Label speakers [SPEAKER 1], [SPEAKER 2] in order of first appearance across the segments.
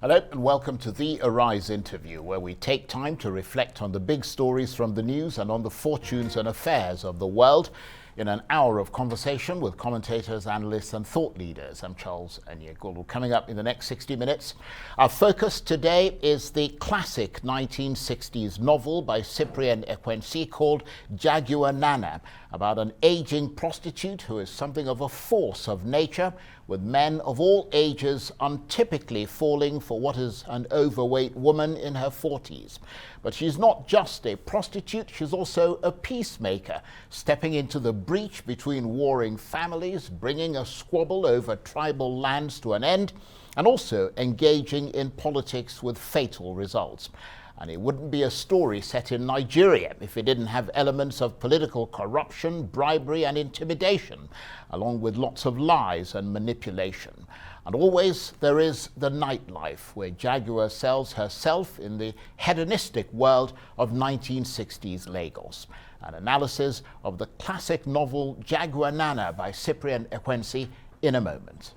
[SPEAKER 1] Hello and welcome to the Arise interview, where we take time to reflect on the big stories from the news and on the fortunes and affairs of the world in an hour of conversation with commentators, analysts and thought leaders. I'm Charles Enyegulu. Coming up in the next 60 minutes, our focus today is the classic 1960s novel by Cyprian Ekwensi called Jagua Nana, about an aging prostitute who is something of a force of nature, with men of all ages untypically falling for what is an overweight woman in her 40s. But she's not just a prostitute, she's also a peacemaker, stepping into the breach between warring families, bringing a squabble over tribal lands to an end, and also engaging in politics with fatal results. And it wouldn't be a story set in Nigeria if it didn't have elements of political corruption, bribery and intimidation, along with lots of lies and manipulation. And always there is the nightlife, where Jaguar sells herself in the hedonistic world of 1960s Lagos. An analysis of the classic novel Jagua Nana by Cyprian Ekwensi in a moment.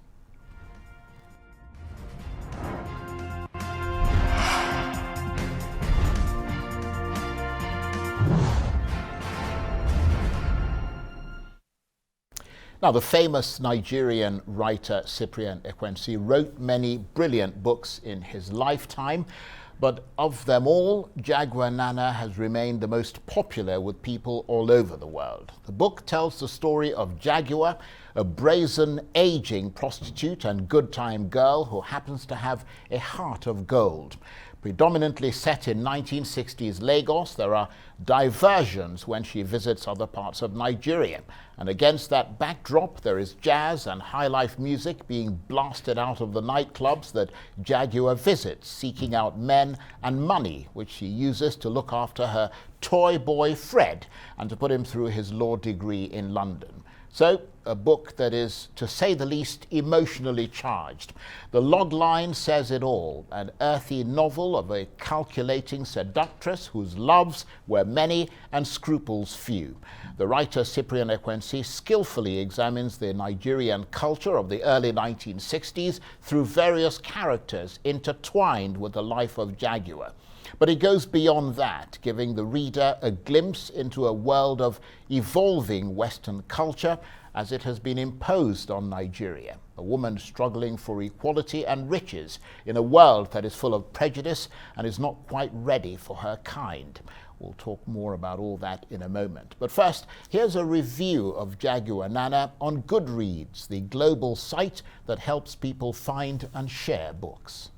[SPEAKER 1] Now, the famous Nigerian writer Cyprian Ekwensi wrote many brilliant books in his lifetime, but of them all, Jagua Nana has remained the most popular with people all over the world. The book tells the story of Jaguar, a brazen, aging prostitute and good-time girl who happens to have a heart of gold. Predominantly set in 1960s Lagos, there are diversions when she visits other parts of Nigeria. And against that backdrop, there is jazz and high-life music being blasted out of the nightclubs that Jaguar visits, seeking out men and money, which she uses to look after her toy boy Fred and to put him through his law degree in London. So, a book that is, to say the least, emotionally charged. The logline says it all, an earthy novel of a calculating seductress whose loves were many and scruples few. The writer Cyprian Ekwensi skillfully examines the Nigerian culture of the early 1960s through various characters intertwined with the life of Jaguar. But it goes beyond that, giving the reader a glimpse into a world of evolving Western culture as it has been imposed on Nigeria, a woman struggling for equality and riches in a world that is full of prejudice and is not quite ready for her kind. We'll talk more about all that in a moment. But first, here's a review of Jagua Nana on Goodreads, the global site that helps people find and share books.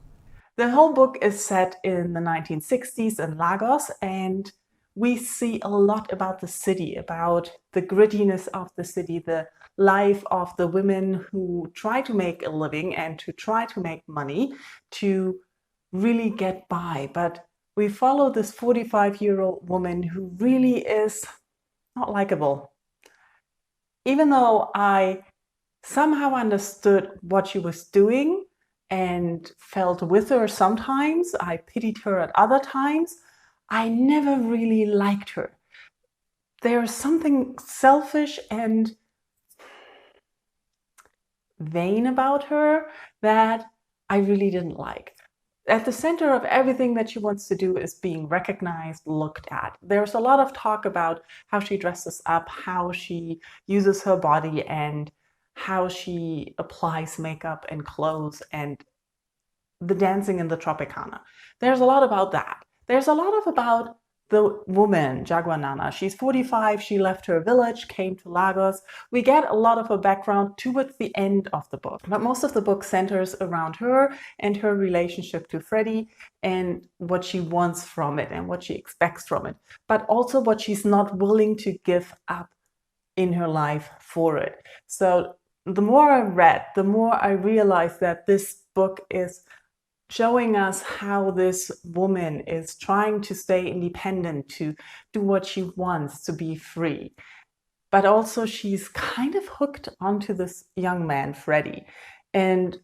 [SPEAKER 2] The whole book is set in the 1960s in Lagos, and we see a lot about the city, about the grittiness of the city, the life of the women who try to make a living and to try to make money to really get by. But we follow this 45-year-old woman who really is not likable. Even though I somehow understood what she was doing and felt with her sometimes, I pitied her at other times, I never really liked her. There's something selfish and vain about her that I really didn't like. At the center of everything that she wants to do is being recognized, looked at. There's a lot of talk about how she dresses up, how she uses her body, and how she applies makeup and clothes and the dancing in the Tropicana. There's a lot about that. There's a lot about the woman, Jagua Nana. She's 45, she left her village, came to Lagos. We get a lot of her background towards the end of the book, but most of the book centers around her and her relationship to Freddie and what she wants from it and what she expects from it, but also what she's not willing to give up in her life for it. So the more I read, the more I realized that this book is showing us how this woman is trying to stay independent, to do what she wants, to be free. But also she's kind of hooked onto this young man, Freddie. And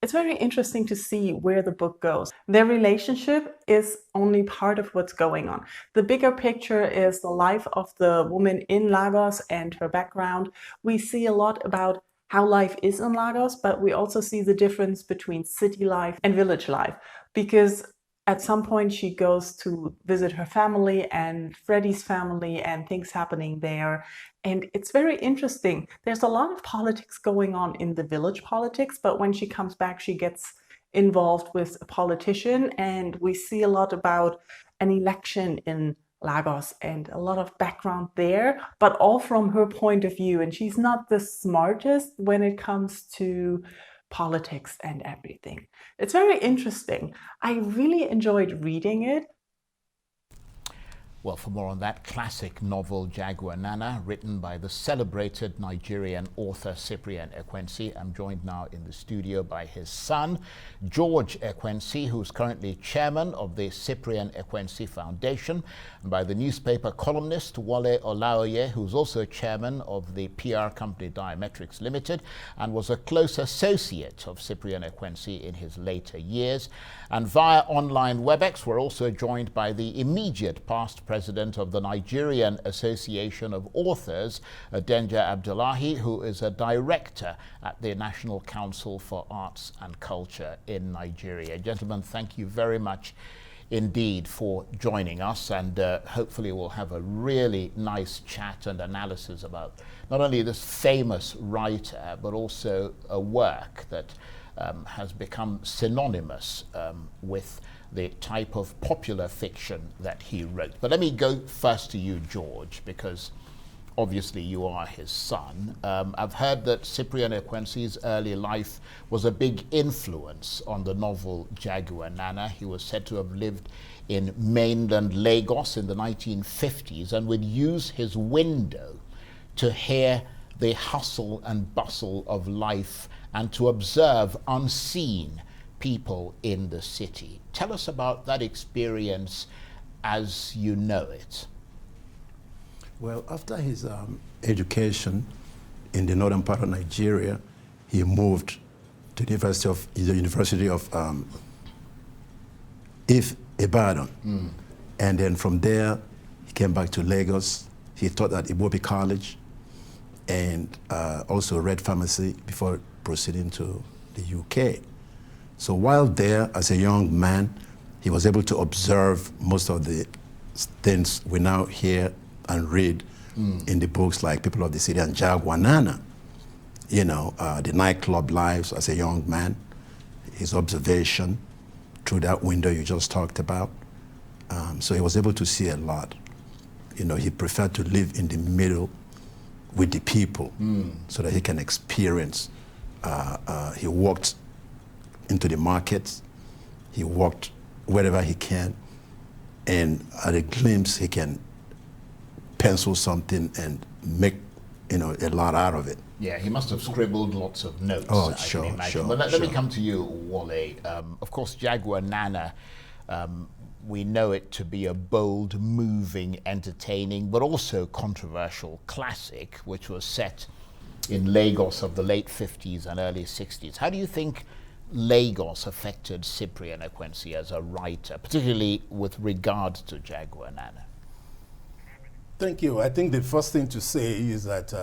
[SPEAKER 2] it's very interesting to see where the book goes. Their relationship is only part of what's going on. The bigger picture is the life of the woman in Lagos and her background. We see a lot about how life is in Lagos, but we also see the difference between city life and village life, because at some point she goes to visit her family and Freddie's family and things happening there. And it's very interesting. There's a lot of politics going on in the village politics, but when she comes back, she gets involved with a politician, and we see a lot about an election in Lagos and a lot of background there, but all from her point of view. And she's not the smartest when it comes to politics and everything. It's very interesting. I really enjoyed reading it.
[SPEAKER 1] Well, for more on that classic novel, Jagua Nana, written by the celebrated Nigerian author Cyprian Ekwensi, I'm joined now in the studio by his son, GeorgeEkwensi, who's currently chairman of the Cyprian Ekwensi Foundation, and by the newspaper columnist Wole Olaoye, who's also chairman of the PR company Diametrics Limited, and was a close associate of Cyprian Ekwensi in his later years. And via online WebEx, we're also joined by the immediate past president of the Nigerian Association of Authors, Denja Abdullahi, who is a director at the National Council for Arts and Culture in Nigeria. Gentlemen, thank you very much indeed for joining us, and hopefully we'll have a really nice chat and analysis about not only this famous writer, but also a work that has become synonymous with the type of popular fiction that he wrote. But let me go first to you, George, because obviously you are his son. I've heard that Cyprian Ekwensi's early life was a big influence on the novel Jagua Nana. He was said to have lived in mainland Lagos in the 1950s and would use his window to hear the hustle and bustle of life and to observe unseen people in the city. Tell us about that experience as you know it.
[SPEAKER 3] Well, after his education in the northern part of Nigeria, he moved to the University of Ibadan. And then from there, he came back to Lagos. He taught at Iwobi College and also read pharmacy before proceeding to the UK. So while there, as a young man, he was able to observe most of the things we now hear and read in the books like People of the City and Jagua Nana. You know, the nightclub lives as a young man, his observation through that window you just talked about. So he was able to see a lot. You know, he preferred to live in the middle with the people so that he can experience. He walked into the markets, he walked wherever he can, and at a glimpse he can pencil something and make, you know, a lot out of it.
[SPEAKER 1] Yeah, he must have scribbled lots of notes.
[SPEAKER 3] Oh,
[SPEAKER 1] I
[SPEAKER 3] sure,
[SPEAKER 1] can imagine.
[SPEAKER 3] sure.
[SPEAKER 1] But let me come to you, Wole. Of course, Jagua Nana, we know it to be a bold, moving, entertaining, but also controversial classic, which was set in Lagos of the late 50s and early 60s. How do you think Lagos affected Cyprian Ekwensi as a writer, particularly with regard to Jagua Nana?
[SPEAKER 4] Thank you. I think the first thing to say is that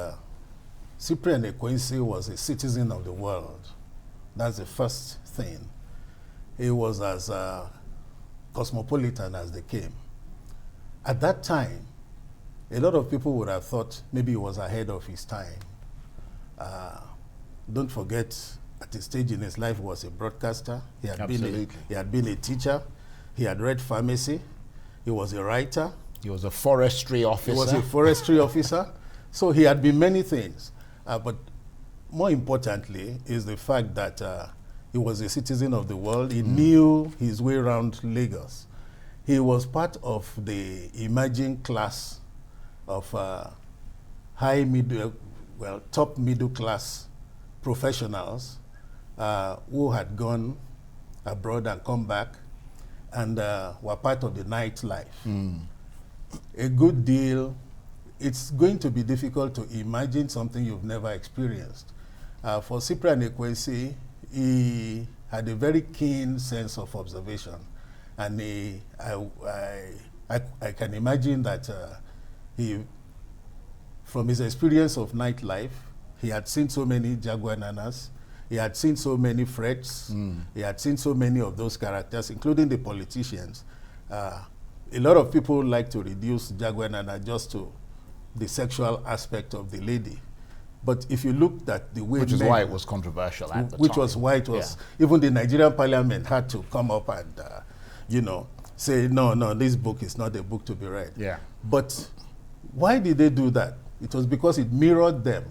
[SPEAKER 4] Cyprian Ekwensi was a citizen of the world. That's the first thing. He was as cosmopolitan as they came. At that time, a lot of people would have thought maybe he was ahead of his time. Don't forget, at a stage in his life, he was a broadcaster. He had been a teacher. He had read pharmacy. He was a writer.
[SPEAKER 1] He was a forestry officer.
[SPEAKER 4] He was a forestry officer. So he had been many things. But more importantly is the fact that he was a citizen of the world. He knew his way around Lagos. He was part of the emerging class of top middle class professionals who had gone abroad and come back and were part of the nightlife. A good deal. It's going to be difficult to imagine something you've never experienced. For Cyprian Ekwensi, he had a very keen sense of observation, and I can imagine that from his experience of nightlife, He had seen so many Jagua Nanas. He had seen so many Freds. He had seen so many of those characters, including the politicians. A lot of people like to reduce Jagua Nana just to the sexual aspect of the lady. But if you looked at the way
[SPEAKER 1] which is why it was controversial at the time.
[SPEAKER 4] Which was why it was, even the Nigerian parliament had to come up and, you know, say, no, this book is not a book to be read.
[SPEAKER 1] Yeah.
[SPEAKER 4] But why did they do that? It was because it mirrored them.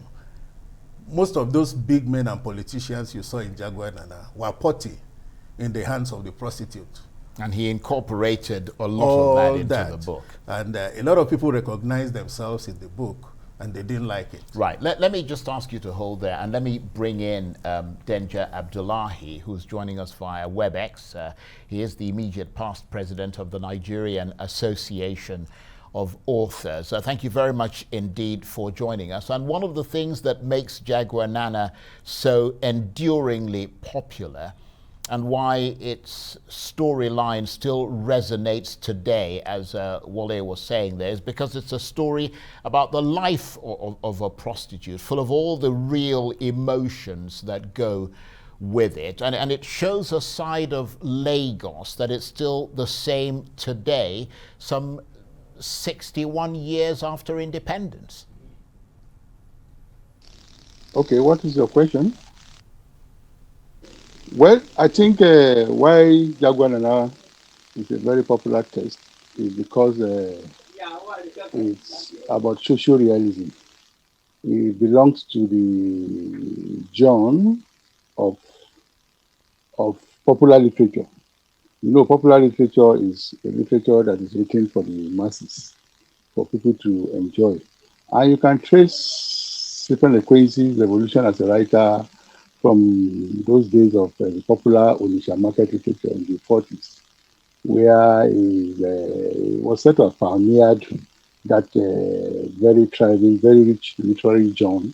[SPEAKER 4] Most of those big men and politicians you saw in Jagua Nana were potty in the hands of the prostitute.
[SPEAKER 1] And he incorporated a lot of that into the book.
[SPEAKER 4] And a lot of people recognized themselves in the book, and they didn't like it.
[SPEAKER 1] Right. Let me just ask you to hold there, and let me bring in Denja Abdullahi, who's joining us via WebEx. He is the immediate past president of the Nigerian Association of Authors. Thank you very much indeed for joining us. And one of the things that makes Jagua Nana so enduringly popular, and why its storyline still resonates today, as Wole was saying there, is because it's a story about the life of a prostitute, full of all the real emotions that go with it. And it shows a side of Lagos that is still the same today, some 61 years after independence.
[SPEAKER 5] Okay, what is your question? Well, I think why Jagua Nana is a very popular text is because it's about social realism. It belongs to the genre of popular literature. You know, popular literature is a literature that is written for the masses, for people to enjoy. And you can trace Cyprian Ekwensi's evolution as a writer from those days of the popular Onitsha market literature in the 40s, where he was sort of pioneered that very thriving, very rich literary genre,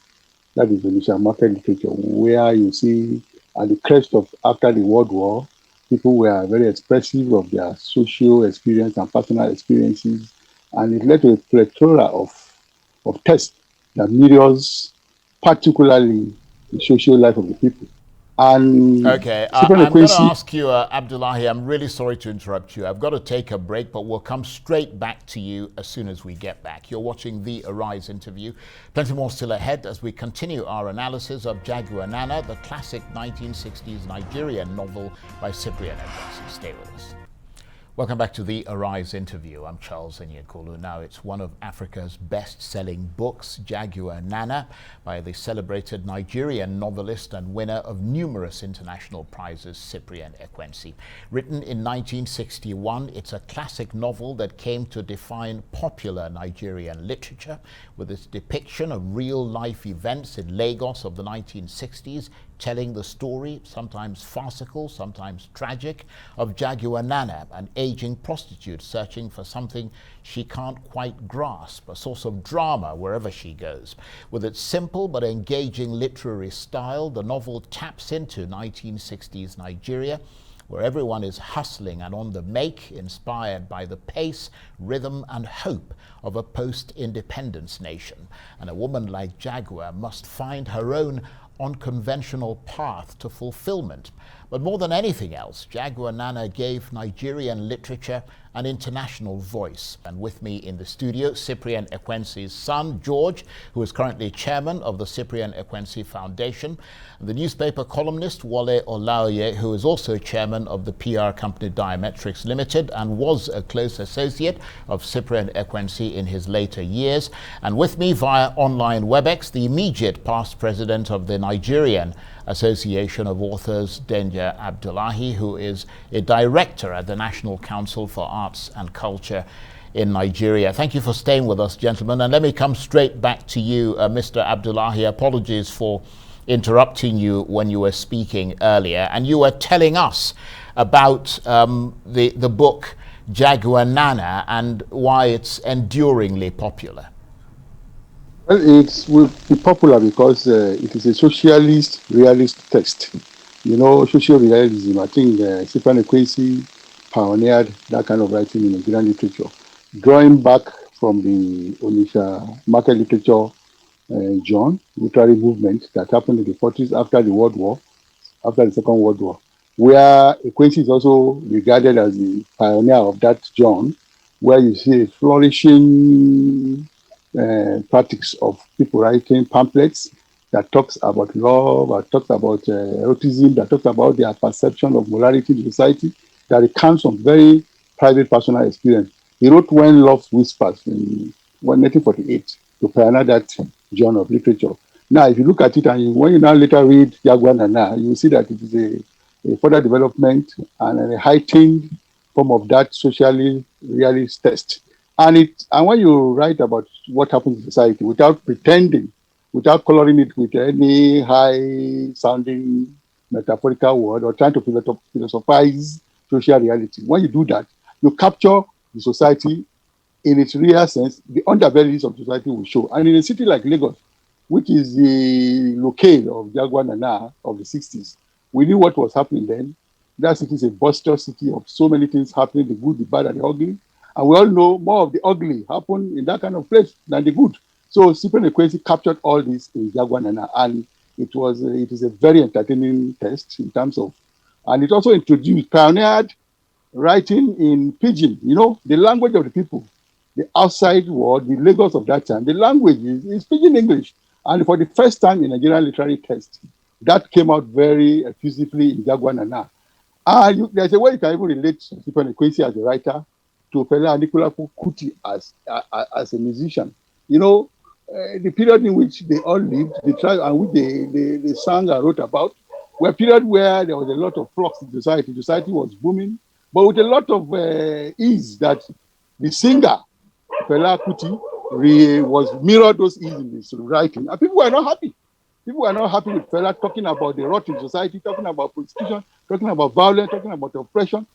[SPEAKER 5] that is Onitsha market literature, where you see at the crest of after the World War, people were very expressive of their social experience and personal experiences, and it led to a plethora of texts that mirrors particularly the social life of the people. And
[SPEAKER 1] okay, I'm going to ask you, Abdullahi, I'm really sorry to interrupt you. I've got to take a break, but we'll come straight back to you as soon as we get back. You're watching the Arise interview. Plenty more still ahead as we continue our analysis of Jagua Nana, the classic 1960s Nigerian novel by Cyprian Ekwensi. Stay with us. Welcome back to the Arise interview. I'm Charles Enyekolu. Now, it's one of Africa's best-selling books, Jagua Nana, by the celebrated Nigerian novelist and winner of numerous international prizes, Cyprian Ekwensi. Written in 1961, it's a classic novel that came to define popular Nigerian literature with its depiction of real-life events in Lagos of the 1960s, telling the story, sometimes farcical, sometimes tragic, of Jagua Nana, an aging prostitute searching for something she can't quite grasp, a source of drama wherever she goes. With its simple but engaging literary style, the novel taps into 1960s Nigeria, where everyone is hustling and on the make, inspired by the pace, rhythm, and hope of a post-independence nation. And a woman like Jaguar must find her own unconventional path to fulfillment. But more than anything else, Jagua Nana gave Nigerian literature an international voice. And with me in the studio, Cyprian Ekwensi's son, George, who is currently chairman of the Cyprian Ekwensi Foundation, and the newspaper columnist, Wole Olaoye, who is also chairman of the PR company Diametrics Limited and was a close associate of Cyprian Ekwensi in his later years. And with me via online WebEx, the immediate past president of the Nigerian Association of Authors, Denja Abdullahi, who is a director at the National Council for Arts and Culture in Nigeria. Thank you for staying with us, gentlemen. And let me come straight back to you, Mr. Abdullahi. Apologies for interrupting you when you were speaking earlier. And you were telling us about the book Jagua Nana and why it's enduringly popular.
[SPEAKER 5] Well, it will be popular because it is a socialist, realist text. You know, social realism. I think Cyprian Ekwensi pioneered that kind of writing in Nigerian literature, drawing back from the Onitsha market literature John, literary movement that happened in the 40s after the World War, after the Second World War, where Ekwensi is also regarded as the pioneer of that John, where you see a flourishing practice of people writing pamphlets that talks about love, that talks about eroticism, that talks about their perception of morality in society, that recounts some very private personal experience. He wrote When Love Whispers in 1948 to pioneer that genre of literature. Now, if you look at it and when you now later read Jagua Nana, you will see that it is a further development and a heightened form of that socially realist test. And when you write about what happens in society without pretending, without coloring it with any high-sounding metaphorical word or trying to philosophize social reality, when you do that, you capture the society in its real sense. The underbellies of society will show. And in a city like Lagos, which is the locale of Jagua Nana of the 60s, we knew what was happening then. That city is a boisterous city of so many things happening, the good, the bad, and the ugly. And we all know more of the ugly happen in that kind of place than the good. So Cyprian Ekwensi captured all this in Jagua Nana, and it is a very entertaining test in terms of, and it also pioneered writing in pidgin, the language of the people, the outside world, the Lagos of that time. The language is pidgin English, and for the first time in Nigerian literary text, that came out very effusively in Jagua Nana. There's a way you can even relate Cyprian Ekwensi as a writer to Fela Anikulapo Kuti as a musician. The period in which they all lived, the tribe and which they sang and wrote about, were a period where there was a lot of flux in society. Society was booming, but with a lot of ease that the singer, Fela Kuti, was mirrored those ease in his writing. And people were not happy. People were not happy with Fela talking about the rot in society, talking about prostitution, talking about violence, talking about oppression.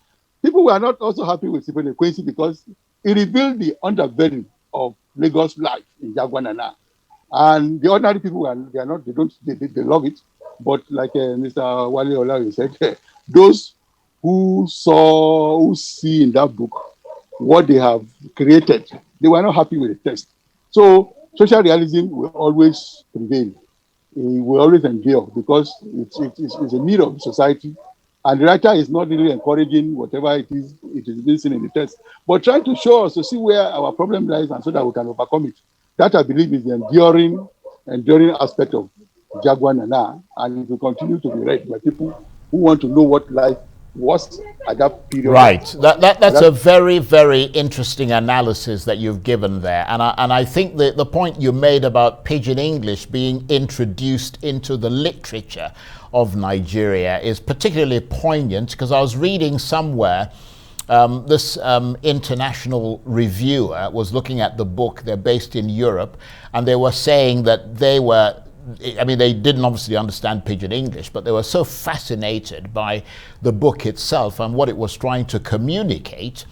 [SPEAKER 5] People were not also happy with Cyprian Ekwensi because it revealed the underbelly of Lagos life in Jagua Nana. And the ordinary people they love it. But like Mr. Wole Olaoye said, those who see in that book what they have created, they were not happy with the text. So social realism will always prevail. It will always endure because it's a mirror of society. And the writer is not really encouraging whatever it is being seen in the text, but trying to show us to see where our problem lies and so that we can overcome it. That, I believe, is the enduring aspect of Jagua Nana, and it will continue to be read by people who want to know what life was at that period.
[SPEAKER 1] Right. That's a very, very interesting analysis that you've given there. And I think the point you made about Pidgin English being introduced into the literature of Nigeria is particularly poignant, because I was reading somewhere this international reviewer was looking at the book. They're based in Europe, and they were saying that they didn't obviously understand Pidgin English, but they were so fascinated by the book itself and what it was trying to communicate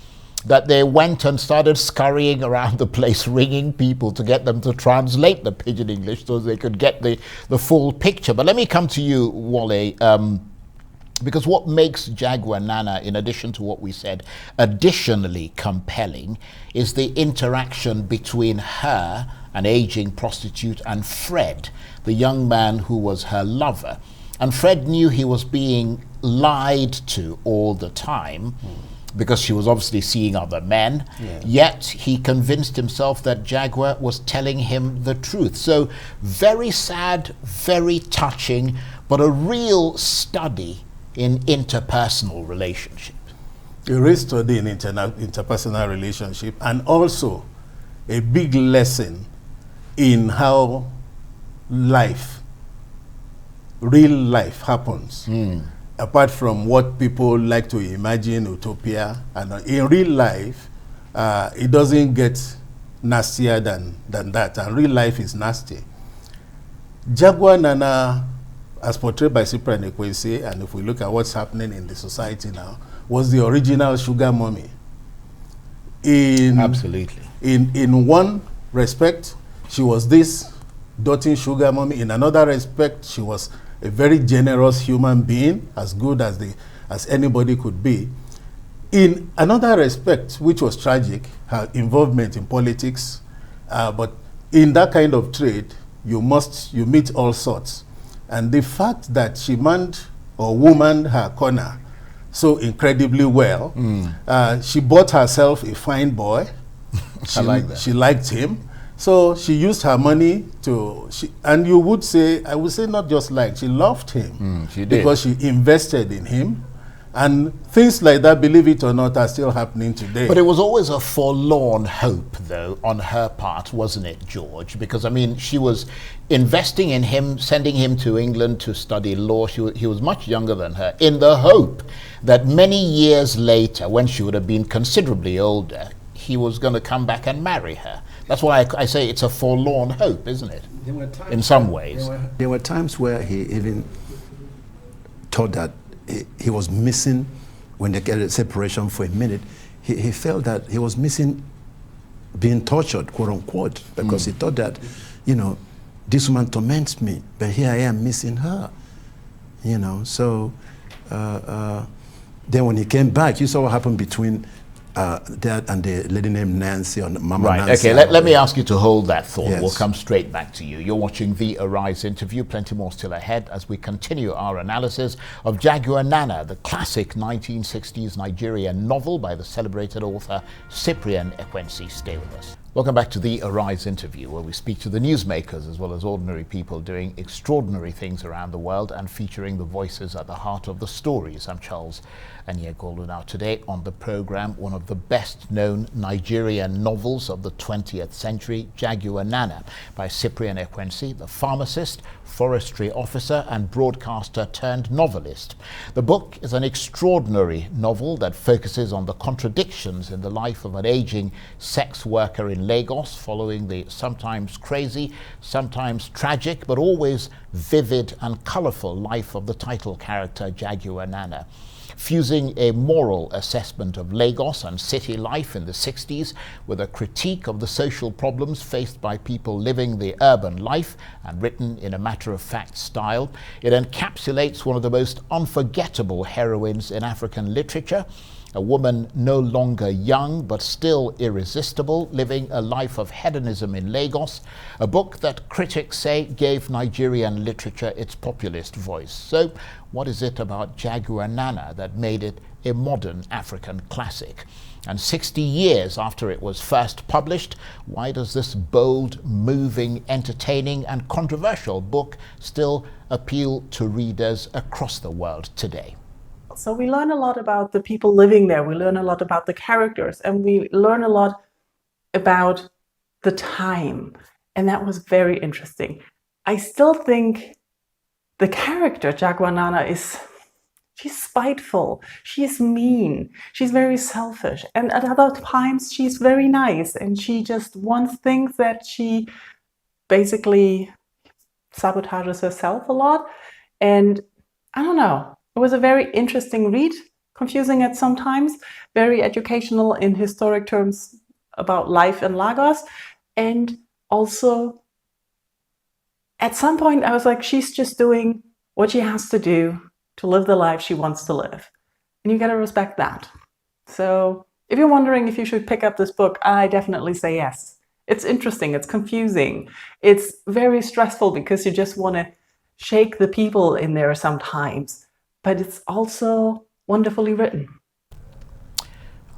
[SPEAKER 1] that they went and started scurrying around the place, ringing people to get them to translate the Pidgin English so they could get the full picture. But let me come to you, Wole, because what makes Jagua Nana, in addition to what we said, additionally compelling is the interaction between her, an aging prostitute, and Fred, the young man who was her lover. And Fred knew he was being lied to all the time because she was obviously seeing other men. Yeah. Yet he convinced himself that Jaguar was telling him the truth. So very sad, very touching, but a real study in interpersonal relationship.
[SPEAKER 4] A real study in interpersonal relationship, and also a big lesson in how real life happens. Apart from what people like to imagine, utopia, and in real life, it doesn't get nastier than that, and real life is nasty. Jagua Nana, as portrayed by Cyprian Ekwensi, and if we look at what's happening in the society now, was the original sugar mommy.
[SPEAKER 1] Absolutely.
[SPEAKER 4] In one respect, she was this doting sugar mommy. In another respect, she was a very generous human being, as good as anybody could be. In another respect, which was tragic, her involvement in politics, but in that kind of trade, you meet all sorts. And the fact that she manned or womaned her corner so incredibly well, she bought herself a fine boy.
[SPEAKER 1] I like that.
[SPEAKER 4] She liked him. So she used her money to, and you would say, I would say not just like, she loved him.
[SPEAKER 1] She did.
[SPEAKER 4] Because she invested in him. And things like that, believe it or not, are still happening today.
[SPEAKER 1] But it was always a forlorn hope, though, on her part, wasn't it, George? Because, I mean, she was investing in him, sending him to England to study law. He was much younger than her, in the hope that many years later, when she would have been considerably older, he was going to come back and marry her. That's why I say it's a forlorn hope, isn't it? In some ways.
[SPEAKER 3] There were times where he even thought that he was missing, when they get a separation for a minute, he felt that he was missing being tortured, quote unquote, because he thought that, you know, this woman torments me, but here I am missing her, you know. So then when he came back, you saw what happened between that and the lady named Nancy, or Mama
[SPEAKER 1] Right,
[SPEAKER 3] Nancy.
[SPEAKER 1] okay, let me ask you to hold that thought.
[SPEAKER 3] Yes.
[SPEAKER 1] We'll come straight back to you. You're watching the Arise interview. Plenty more still ahead as we continue our analysis of Jagua Nana, the classic 1960s Nigerian novel by the celebrated author Cyprian Ekwensi. Stay with us. Welcome back to the Arise interview, where we speak to the newsmakers as well as ordinary people doing extraordinary things around the world and featuring the voices at the heart of the stories. I'm Charles Aniegolu. Now today on the program, one of the best known Nigerian novels of the 20th century, Jagua Nana by Cyprian Ekwensi, the pharmacist, forestry officer and broadcaster turned novelist. The book is an extraordinary novel that focuses on the contradictions in the life of an aging sex worker in Lagos, following the sometimes crazy, sometimes tragic, but always vivid and colourful life of the title character Jagua Nana. Fusing a moral assessment of Lagos and city life in the 60s with a critique of the social problems faced by people living the urban life, and written in a matter-of-fact style, it encapsulates one of the most unforgettable heroines in African literature, a woman no longer young but still irresistible, living a life of hedonism in Lagos, a book that critics say gave Nigerian literature its populist voice. So, what is it about Jagua Nana that made it a modern African classic? And 60 years after it was first published, why does this bold, moving, entertaining and controversial book still appeal to readers across the world today?
[SPEAKER 2] So we learn a lot about the people living there. We learn a lot about the characters, and we learn a lot about the time. And that was very interesting. I still think the character, Jagua Nana, she's spiteful, she's mean, she's very selfish. And at other times, she's very nice. And she just wants things that she basically sabotages herself a lot. And I don't know. It was a very interesting read, confusing at some times, very educational in historic terms about life in Lagos. And also, at some point, I was like, she's just doing what she has to do to live the life she wants to live. And you got to respect that. So if you're wondering if you should pick up this book, I definitely say yes. It's interesting, it's confusing, it's very stressful because you just want to shake the people in there sometimes. But it's also wonderfully written.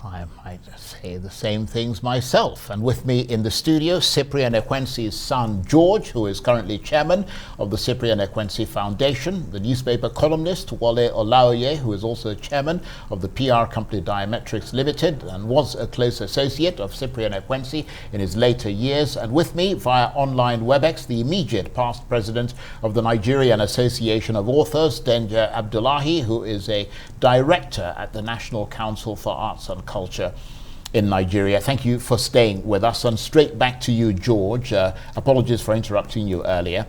[SPEAKER 1] I might say the same things myself. And with me in the studio, Cyprian Ekwensi's son, George, who is currently chairman of the Cyprian Ekwensi Foundation, the newspaper columnist, Wole Olaoye, who is also chairman of the PR company Diametrics Limited and was a close associate of Cyprian Ekwensi in his later years. And with me via online WebEx, the immediate past president of the Nigerian Association of Authors, Denja Abdullahi, who is a director at the National Council for Arts and Culture in Nigeria. Thank you for staying with us. And straight back to you, George. Apologies for interrupting you earlier.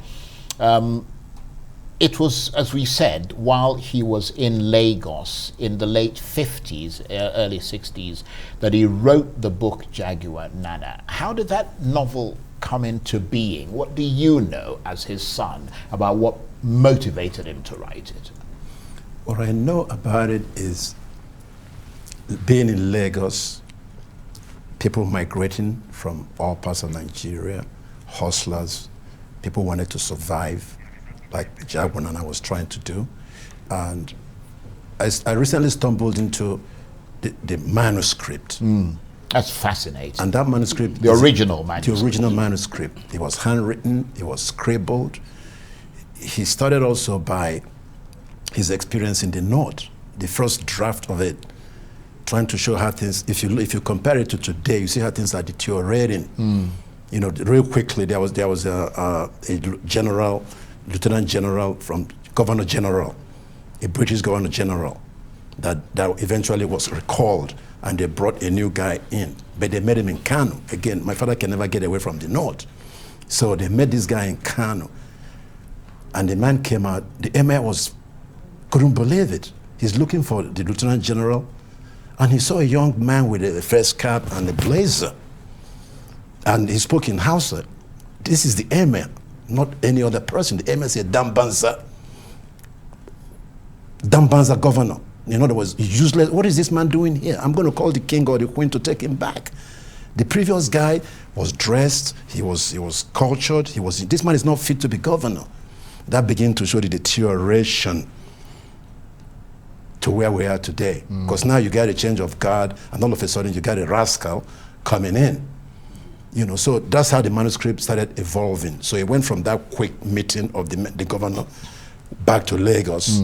[SPEAKER 1] It was, as we said, while he was in Lagos in the late 50s, early 60s, that he wrote the book Jagua Nana. How did that novel come into being? What do you know as his son about what motivated him to write it?
[SPEAKER 3] What I know about it is being in Lagos, people migrating from all parts of Nigeria, hustlers, People wanted to survive, like Jagua Nana was trying to do. And I recently stumbled into the manuscript.
[SPEAKER 1] That's fascinating.
[SPEAKER 3] And that manuscript,
[SPEAKER 1] The original manuscript.
[SPEAKER 3] The original manuscript. It was handwritten, it was scribbled. He started also by his experience in the North, the first draft of it, trying to show how things, if you compare it to today, you see how things are deteriorating. You know, real quickly, there was a general, lieutenant general from governor general, a British governor general, that eventually was recalled, and they brought a new guy in. But they made him in Kano. Again, my father can never get away from the North. So they made this guy in Kano. And the man came out, the emir couldn't believe it. He's looking for the lieutenant general, and he saw a young man with a first cap and a blazer. And he spoke in Hausa. This is the emir, not any other person. The emir said, Dambanza governor. In other words, useless. What is this man doing here? I'm going to call the king or the queen to take him back. The previous guy was dressed, he was cultured, this man is not fit to be governor. That began to show the deterioration to where we are today. Because now you get a change of guard, and all of a sudden you got a rascal coming in. You know, so that's how the manuscript started evolving. So it went from that quick meeting of the governor back to Lagos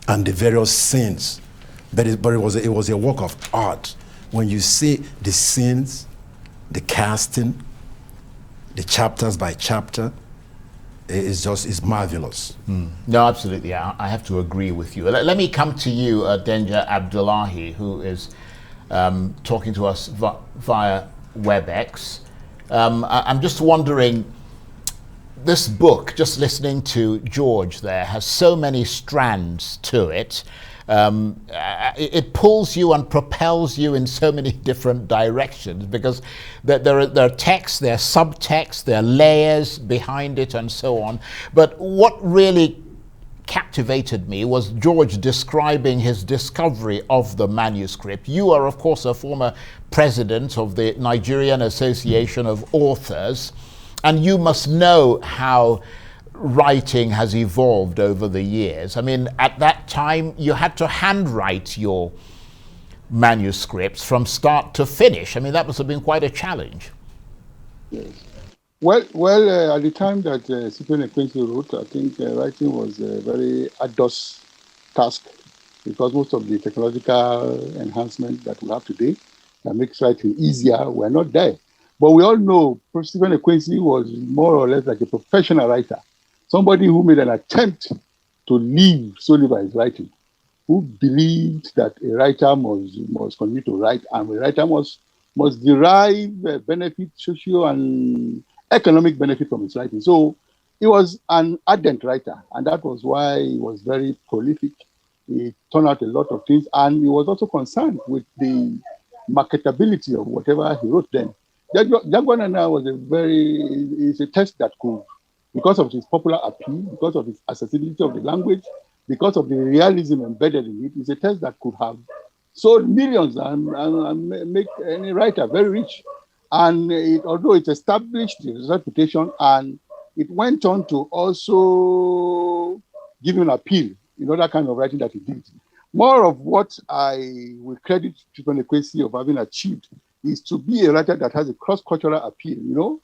[SPEAKER 3] and the various scenes. But it was a work of art. When you see the scenes, the casting, the chapters by chapter, it's marvelous.
[SPEAKER 1] No, absolutely. I have to agree with you. Let me come to you, Denja Abdullahi, who is talking to us via WebEx. I'm just wondering, this book, just listening to George there, has so many strands to it. It pulls you and propels you in so many different directions, because there are texts, there are subtexts, there are layers behind it and so on. But what really captivated me was George describing his discovery of the manuscript. You are, of course, a former president of the Nigerian Association of Authors, and you must know how writing has evolved over the years. I mean, at that time, you had to handwrite your manuscripts from start to finish. I mean, that must have been quite a challenge.
[SPEAKER 5] Yes. Well, at the time that Cyprian Ekwensi wrote, I think writing was a very arduous task, because most of the technological enhancements that we have today that makes writing easier were not there. But we all know Cyprian Ekwensi was more or less like a professional writer, somebody who made an attempt to live solely by his writing, who believed that a writer must continue to write, and a writer must derive benefit, social and economic benefit from his writing. So he was an ardent writer, and that was why he was very prolific. He turned out a lot of things, and he was also concerned with the marketability of whatever he wrote then. Jagua Nana was a text that could, because of its popular appeal, because of its accessibility of the language, because of the realism embedded in it, it's a text that could have sold millions and make any writer very rich. And although it established its reputation, and it went on to also give an appeal in other kind of writing that he did. More of what I will credit Cyprian Ekwensi of having achieved is to be a writer that has a cross-cultural appeal, you know.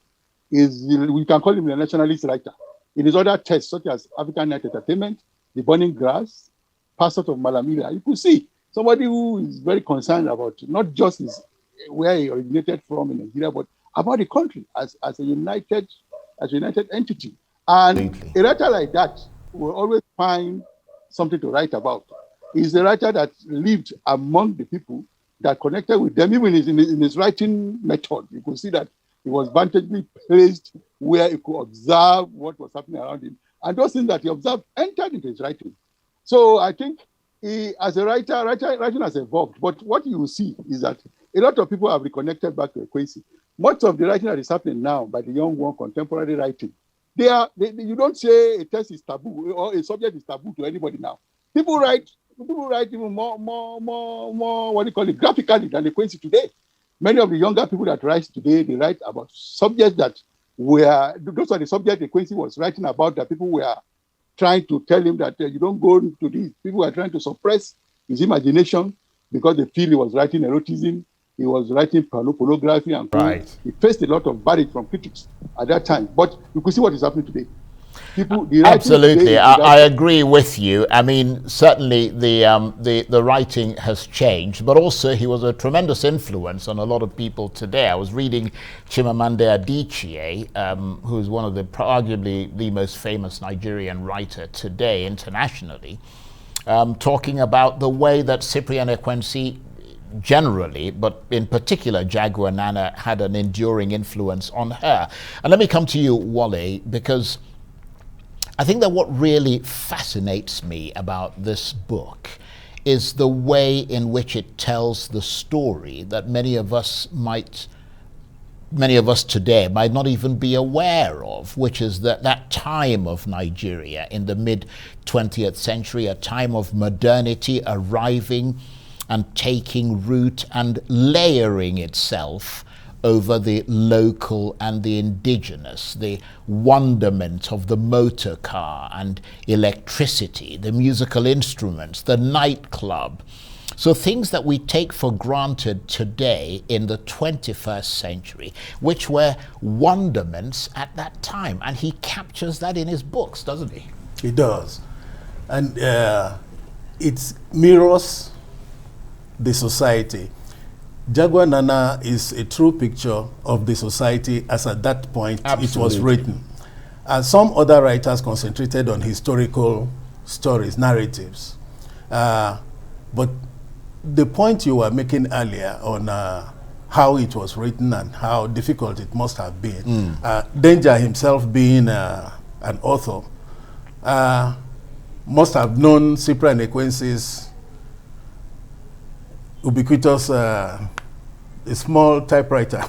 [SPEAKER 5] We can call him a nationalist writer. In his other texts, such as African Night Entertainment, The Burning Grass, Passport of Malamila, you could see somebody who is very concerned about not just where he originated from in Nigeria, but about the country as a united entity. And a writer like that will always find something to write about. He's a writer that lived among the people, that connected with them, even in his writing method. You could see that he was vantageably placed where he could observe what was happening around him. And those things that he observed entered into his writing. So I think he, as a writer, writing has evolved. But what you will see is that a lot of people have reconnected back to Ekwensi. Much of the writing that is happening now by the young one, contemporary writing, you don't say a text is taboo or a subject is taboo to anybody now. People write even more, what do you call it, graphically than Ekwensi today. Many of the younger people that write today, they write about subjects that were, those are the subjects Ekwensi was writing about, that people were trying to tell him that you don't go to this. People were trying to suppress his imagination because they feel he was writing erotism, he was writing pornography, and
[SPEAKER 1] Right.
[SPEAKER 5] he faced a lot of barrage from critics at that time. But you could see what is happening today. People, the writing
[SPEAKER 1] Absolutely,
[SPEAKER 5] today,
[SPEAKER 1] I agree with you. I mean, certainly the writing has changed, but also he was a tremendous influence on a lot of people today. I was reading Chimamanda Adichie, who is one of the arguably the most famous Nigerian writer today internationally, talking about the way that Cyprian Ekwensi generally, but in particular Jagua Nana, had an enduring influence on her. And let me come to you, Wole, because I think that what really fascinates me about this book is the way in which it tells the story that many of us today might not even be aware of, which is that time of Nigeria in the mid-20th century, a time of modernity arriving and taking root and layering itself over the local and the indigenous, the wonderment of the motor car and electricity, the musical instruments, the nightclub. So things that we take for granted today in the 21st century, which were wonderments at that time. And he captures that in his books, doesn't he?
[SPEAKER 4] He does. And it mirrors the society. Jagua Nana is a true picture of the society as at that point it was written. Some other writers concentrated on historical stories, narratives. But the point you were making earlier on how it was written and how difficult it must have been, Denja himself being an author, must have known Cyprian Ekwensi's ubiquitous a small typewriter.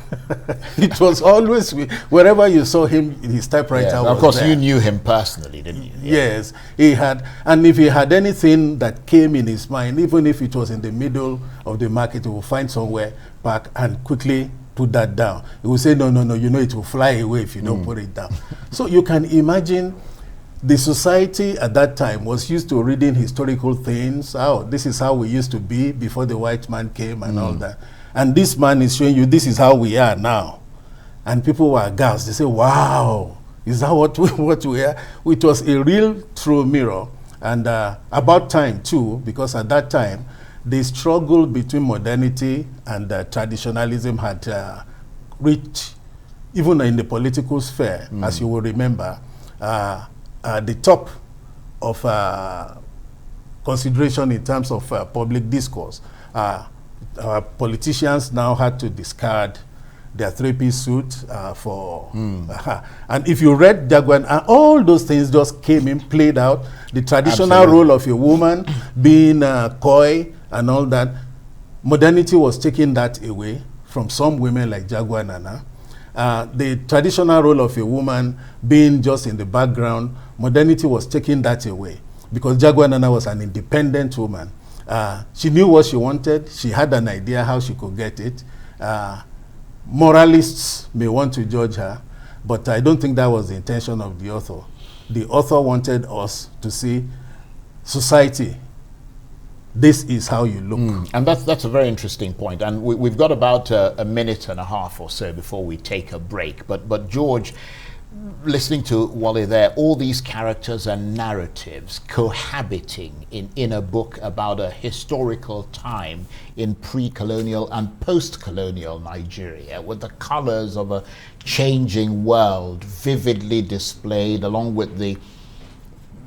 [SPEAKER 4] It was always, wherever you saw him, his typewriter was
[SPEAKER 1] of course,
[SPEAKER 4] there.
[SPEAKER 1] you knew him personally, didn't you? Yeah.
[SPEAKER 4] Yes, he had. And if he had anything that came in his mind, even if it was in the middle of the market, he would find somewhere, park, and quickly put that down. He would say, no, you know it will fly away if you don't put it down. So you can imagine the society at that time was used to reading historical things. Oh, this is how we used to be before the white man came and all that. And this man is showing you this is how we are now. And people were aghast. They say, wow, is that what we are? It was a real true mirror. And about time too, because at that time, the struggle between modernity and traditionalism had reached, even in the political sphere, as you will remember, the top of consideration in terms of public discourse. Politicians now had to discard their three-piece suit for... and if you read Jaguar, all those things just came in, played out. The traditional role of a woman being coy and all that. Modernity was taking that away from some women like Jagua Nana. The traditional role of a woman being just in the background, modernity was taking that away because Jagua Nana was an independent woman. She knew what she wanted. She had an idea how she could get it. Moralists may want to judge her, but I don't think that was the intention of the author. The author wanted us to see society. This is how you look.
[SPEAKER 1] And that's a very interesting point. And we've got about a minute and a half or so before we take a break. But George, listening to Wole there, all these characters and narratives cohabiting in a book about a historical time in pre-colonial and post-colonial Nigeria, with the colors of a changing world vividly displayed along with the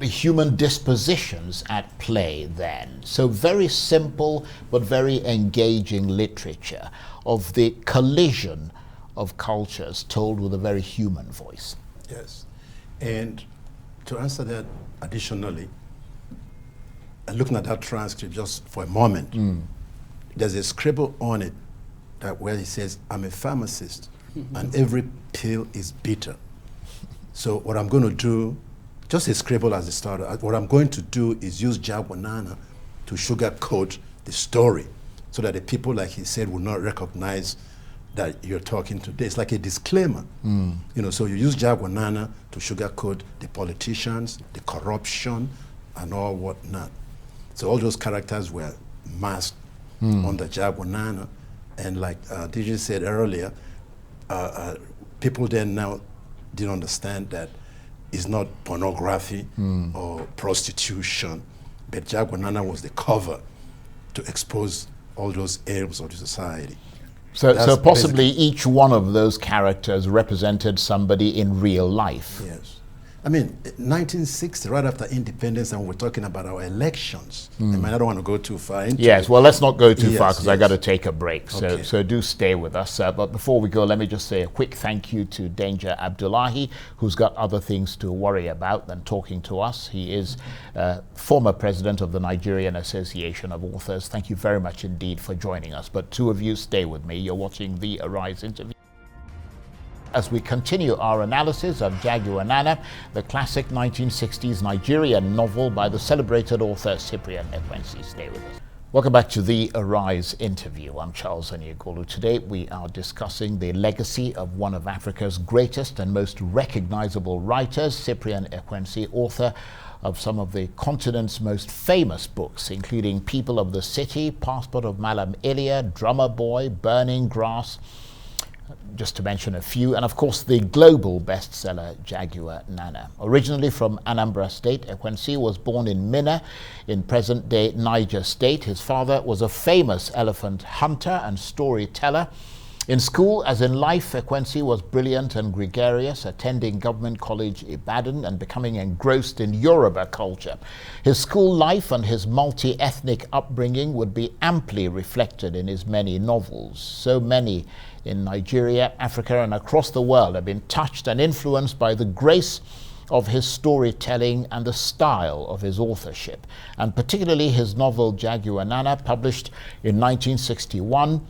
[SPEAKER 1] human dispositions at play then. So very simple but very engaging literature of the collision of cultures told with a very human voice.
[SPEAKER 3] Yes. And to answer that additionally, and looking at that transcript just for a moment, there's a scribble on it that where he says, I'm a pharmacist and every pill is bitter. So what I'm going to do, just a scribble as a starter, what I'm going to do is use Jagua Nana to sugarcoat the story so that the people, like he said, will not recognize that you're talking today. It's like a disclaimer. You know, so you use Jagua Nana to sugarcoat the politicians, the corruption, and all whatnot. So all those characters were masked under Jagua Nana. And like DJ said earlier, people then now didn't understand that it's not pornography or prostitution, but Jagua Nana was the cover to expose all those areas of the society.
[SPEAKER 1] So possibly each one of those characters represented somebody in real life.
[SPEAKER 3] Yes. I mean, 1960, right after independence, and we're talking about our elections. I mean, I don't want to go too far into
[SPEAKER 1] Yes,
[SPEAKER 3] it.
[SPEAKER 1] well, let's not go too far
[SPEAKER 3] Yes,
[SPEAKER 1] because I got to take a break.
[SPEAKER 3] Okay.
[SPEAKER 1] So do stay with us. But before we go, let me just say a quick thank you to Denja Abdullahi, who's got other things to worry about than talking to us. He is former president of the Nigerian Association of Authors. Thank you very much indeed for joining us. But two of you stay with me. You're watching the Arise interview. As we continue our analysis of Jagua Nana, the classic 1960s Nigerian novel by the celebrated author Cyprian Ekwensi. Stay with us. Welcome back to the Arise interview. I'm Charles Onyegolu. Today we are discussing the legacy of one of Africa's greatest and most recognizable writers, Cyprian Ekwensi, author of some of the continent's most famous books, including People of the City, Passport of Malam Ilya, Drummer Boy, Burning Grass, just to mention a few, and of course the global bestseller Jagua Nana. Originally from Anambra State, Ekwensi was born in Minna in present-day Niger State. His father was a famous elephant hunter and storyteller. In school, as in life, Ekwensi was brilliant and gregarious, attending Government College Ibadan and becoming engrossed in Yoruba culture. His school life and his multi-ethnic upbringing would be amply reflected in his many novels. So many in Nigeria, Africa, and across the world have been touched and influenced by the grace of his storytelling and the style of his authorship, and particularly his novel Jagua Nana, published in 1961,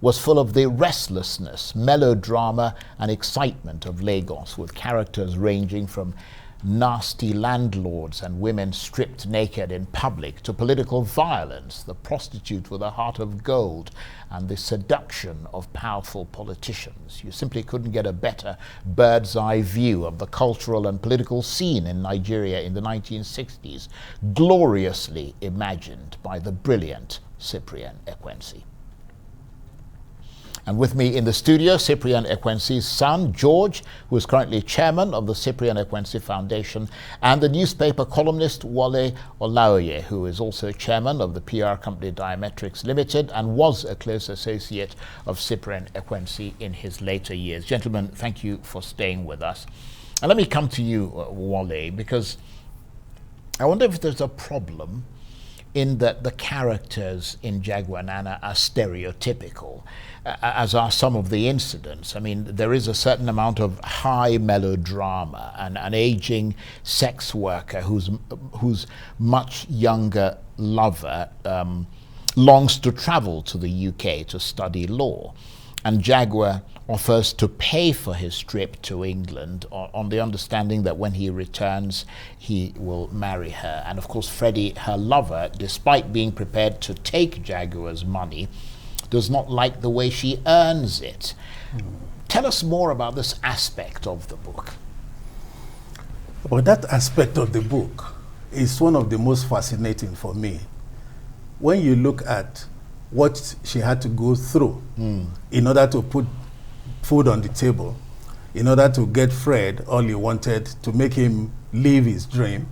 [SPEAKER 1] was full of the restlessness, melodrama, and excitement of Lagos, with characters ranging from nasty landlords and women stripped naked in public to political violence, the prostitute with a heart of gold, and the seduction of powerful politicians. You simply couldn't get a better bird's eye view of the cultural and political scene in Nigeria in the 1960s, gloriously imagined by the brilliant Cyprian Ekwensi. And with me in the studio, Cyprian Ekwensi's son, George, who is currently chairman of the Cyprian Ekwensi Foundation, and the newspaper columnist Wole Olaoye, who is also chairman of the PR company Diametrics Limited and was a close associate of Cyprian Ekwensi in his later years. Gentlemen, thank you for staying with us. And let me come to you, Wole, because I wonder if there's a problem in that the characters in Jagua Nana are stereotypical, as are some of the incidents. I mean, there is a certain amount of high melodrama, and an aging sex worker whose much younger lover longs to travel to the UK to study law. And Jaguar offers to pay for his trip to England on the understanding that when he returns, he will marry her. And of course, Freddie, her lover, despite being prepared to take Jaguar's money, does not like the way she earns it. Tell us more about this aspect of the book.
[SPEAKER 4] Well, that aspect of the book is one of the most fascinating for me. When you look at what she had to go through in order to put food on the table, in order to get Fred all he wanted, to make him live his dream.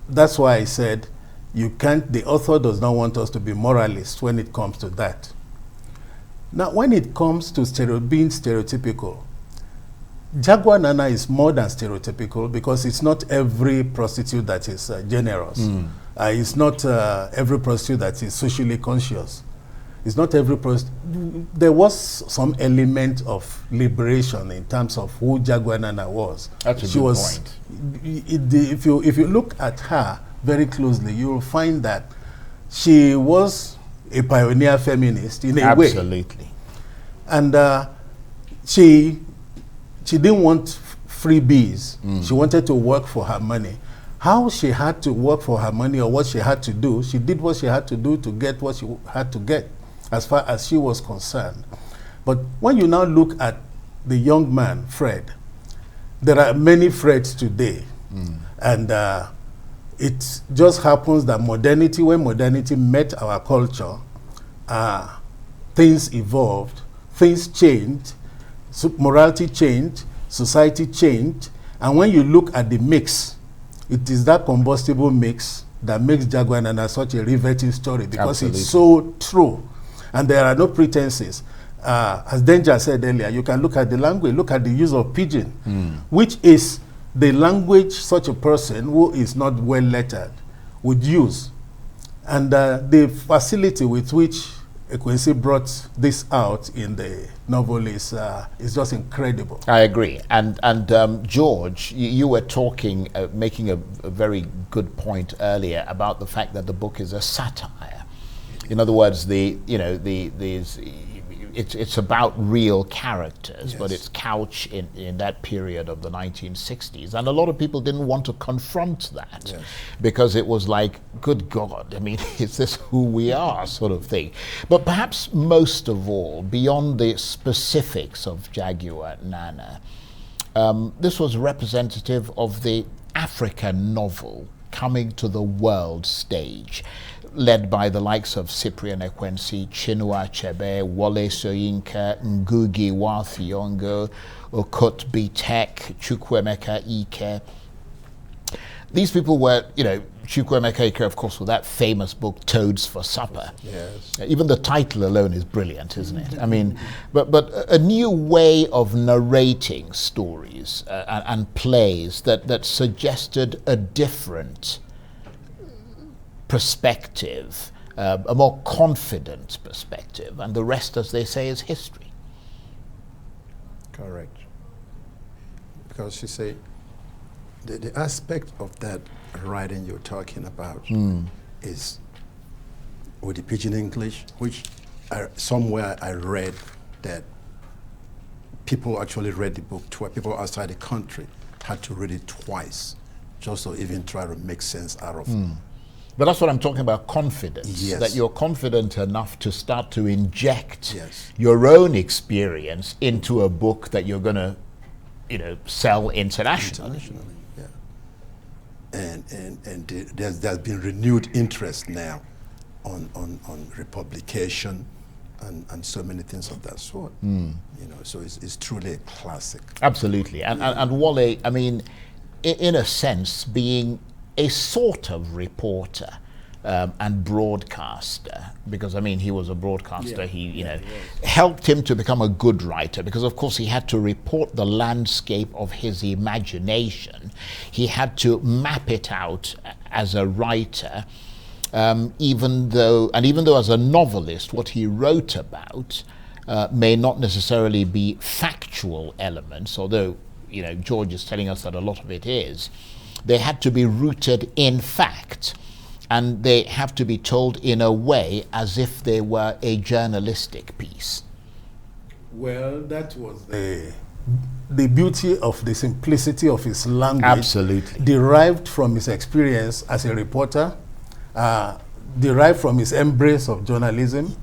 [SPEAKER 4] That's why I said, the author does not want us to be moralists when it comes to that. Now, when it comes to being stereotypical, Jagua Nana is more than stereotypical, because it's not every prostitute that is generous. It's not every prostitute that is socially conscious. It's not every prostitute. There was some element of liberation in terms of who Jagua Nana was.
[SPEAKER 1] That's a good point.
[SPEAKER 4] If you look at her very closely, you will find that she was a pioneer feminist in a way.
[SPEAKER 1] Absolutely.
[SPEAKER 4] And she didn't want freebies. She wanted to work for her money. How she had to work for her money, or what she had to do, she did what she had to do to get what she had to get. as far as she was concerned. But when you now look at the young man, Fred, there are many Freds today. And it just happens that modernity, when modernity met our culture, things evolved, things changed, morality changed, society changed. And when you look at the mix, it is that combustible mix that makes Jagua Nana such a riveting story, because it's so true. And there are no pretenses. As Denja said earlier, you can look at the language, look at the use of pidgin, which is the language such a person who is not well lettered would use. And the facility with which Ekwensi brought this out in the novel is just incredible.
[SPEAKER 1] I agree. And George, you were talking, making a very good point earlier about the fact that the book is a satire. In other words, it's about real characters, but it's couched in that period of the 1960s. And a lot of people didn't want to confront that because it was like, good God, I mean, is this who we are, sort of thing. But perhaps most of all, beyond the specifics of Jagua Nana, this was representative of the African novel coming to the world stage, led by the likes of Cyprian Ekwensi, Chinua Achebe, Wole Soyinka, Ngugi wa Thiong'o, Okot Bitek, Chukwuemeka Ike. These people were, Chukwuemeka Ike, of course, with that famous book, Toads for Supper.
[SPEAKER 3] Yes.
[SPEAKER 1] Even the title alone is brilliant, isn't it? I mean, but a new way of narrating stories and plays that suggested a different perspective, a more confident perspective, and the rest, as they say, is history.
[SPEAKER 3] Correct. Because you say, the aspect of that writing you're talking about is with the pidgin English, which somewhere I read that people actually read the book twice. People outside the country had to read it twice just to even try to make sense out of it.
[SPEAKER 1] But that's what I'm talking about, confidence.
[SPEAKER 3] Yes.
[SPEAKER 1] That you're confident enough to start to inject your own experience into a book that you're going to, sell internationally.
[SPEAKER 3] Yeah. And there's been renewed interest now on republication and so many things of that sort. So it's truly a classic.
[SPEAKER 1] Absolutely. And Wole, I mean, in a sense, being a sort of reporter and broadcaster, because I mean he was a broadcaster. He helped him to become a good writer, because of course he had to report the landscape of his imagination. He had to map it out as a writer, even though as a novelist what he wrote about may not necessarily be factual elements, although George is telling us that a lot of it is. They had to be rooted in fact, and they have to be told in a way as if they were a journalistic piece.
[SPEAKER 4] Well, that was the beauty of the simplicity of his language.
[SPEAKER 1] Absolutely.
[SPEAKER 4] Derived from his experience as a reporter, derived from his embrace of journalism,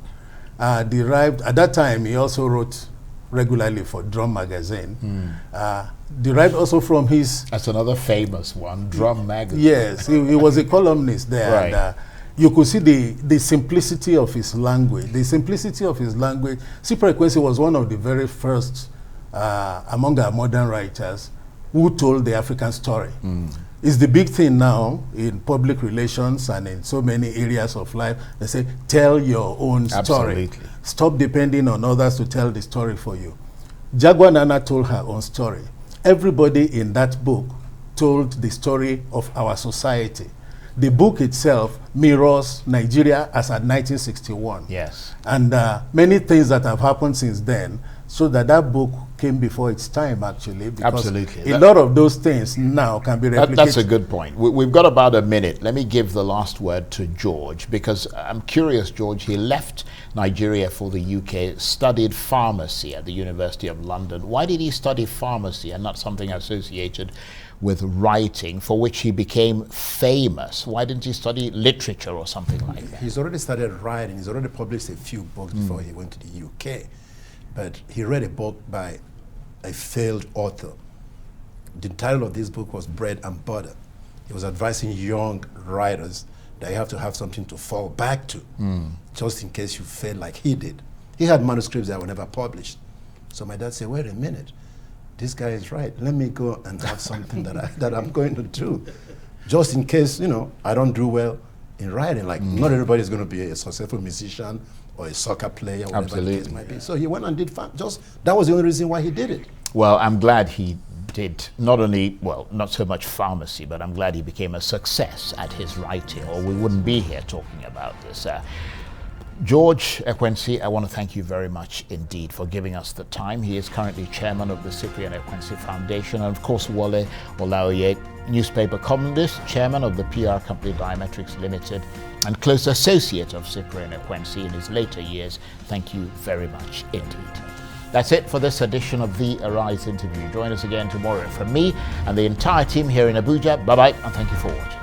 [SPEAKER 4] derived, at that time he also wrote regularly for Drum magazine, derived also from his...
[SPEAKER 1] That's another famous one, Drum magazine.
[SPEAKER 4] Yes, he was a columnist there.
[SPEAKER 1] Right.
[SPEAKER 4] And, you could see the simplicity of his language. The simplicity of his language. Cyprian Ekwensi was one of the very first among our modern writers who told the African story. It's the big thing now in public relations and in so many areas of life. They say, tell your own story.
[SPEAKER 1] Absolutely.
[SPEAKER 4] Stop depending on others to tell the story for you. Jagua Nana told her own story. Everybody in that book told the story of our society. The book itself mirrors Nigeria as at 1961.
[SPEAKER 1] Yes.
[SPEAKER 4] And many things that have happened since then, so that book came before its time, actually. Because
[SPEAKER 1] absolutely.
[SPEAKER 4] A lot of those things now can be replicated.
[SPEAKER 1] That's a good point. We've got about a minute. Let me give the last word to George, because I'm curious, George, he left Nigeria for the UK, studied pharmacy at the University of London. Why did he study pharmacy and not something associated with writing, for which he became famous. Why didn't he study literature or something like that?
[SPEAKER 3] He's already started writing. He's already published a few books before he went to the UK. But he read a book by a failed author. The title of this book was Bread and Butter. He was advising young writers that you have to have something to fall back to, just in case you fail like he did. He had manuscripts that were never published. So my dad said, wait a minute, this guy is right. Let me go and have something that I'm going to do, just in case, you know, I don't do well in writing. Like, not everybody's going to be a successful musician or a soccer player, whatever the case might be. So he went and did that was the only reason why he did it.
[SPEAKER 1] Well, I'm glad he did not only, well, not so much pharmacy, but I'm glad he became a success at his writing, or we wouldn't be here talking about this. GeorgeEkwensi, I want to thank you very much indeed for giving us the time. He is currently chairman of the Cyprian Ekwensi Foundation, and of course Wole Olaoye, newspaper columnist, chairman of the PR company Diametrics Limited, and close associate of Cyprian Ekwensi in his later years. Thank you very much indeed. That's it for this edition of the Arise interview. Join us again tomorrow. From me and the entire team here in Abuja, bye-bye, and thank you for watching.